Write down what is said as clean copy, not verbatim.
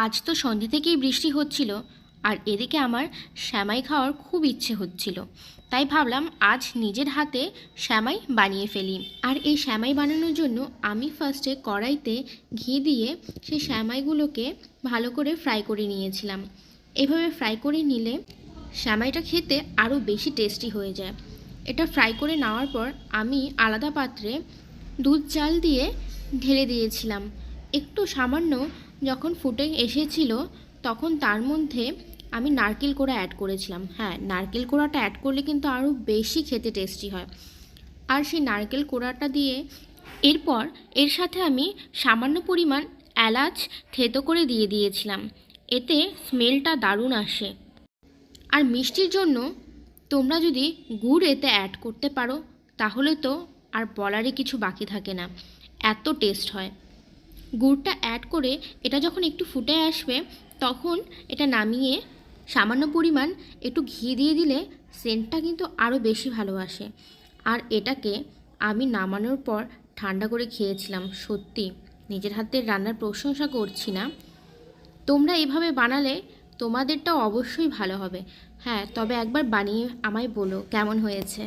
আজ তো সন্ধ্যে থেকেই বৃষ্টি হচ্ছিল, আর এদিকে আমার শ্যামাই খাওয়ার খুব ইচ্ছে হচ্ছিল। তাই ভাবলাম আজ নিজের হাতে শ্যামাই বানিয়ে ফেলি। আর এই শ্যামাই বানানোর জন্য আমি ফার্স্টে কড়াইতে ঘি দিয়ে সেই শ্যামাইগুলোকে ভালো করে ফ্রাই করে নিয়েছিলাম। এভাবে ফ্রাই করে নিলে শ্যামাইটা খেতে আরও বেশি টেস্টি হয়ে যায়। এটা ফ্রাই করে নেওয়ার পর আমি আলাদা পাত্রে দুধ চাল দিয়ে ঢেলে দিয়েছিলাম। একটু সামান্য যখন ফুটে এসেছিল তখন তার মধ্যে আমি নারকেল কোড়া অ্যাড করেছিলাম। হ্যাঁ, নারকেল কোড়াটা অ্যাড করলে কিন্তু আরও বেশি খেতে টেস্টি হয়। আর সেই নারকেল কোড়াটা দিয়ে এরপর এর সাথে আমি সামান্য পরিমাণ এলাচ থেতো করে দিয়ে দিয়েছিলাম। এতে স্মেলটা দারুণ আসে। আর মিষ্টির জন্য তোমরা যদি গুড় এতে অ্যাড করতে পারো তাহলে তো আর বলারই কিছু বাকি থাকে না, এত টেস্ট হয়। গুড়টা অ্যাড করে এটা যখন একটু ফুটে আসবে তখন এটা নামিয়ে সামান্য পরিমাণ একটু ঘি দিয়ে দিলে সেন্টটা কিন্তু আরও বেশি ভালো আসে। আর এটাকে আমি নামানোর পর ঠান্ডা করে খেয়েছিলাম। সত্যি নিজের হাতের রান্নার প্রশংসা করছি না, তোমরা এভাবে বানালে তোমাদেরটাও অবশ্যই ভালো হবে। হ্যাঁ, তবে একবার বানিয়ে আমায় বলো কেমন হয়েছে।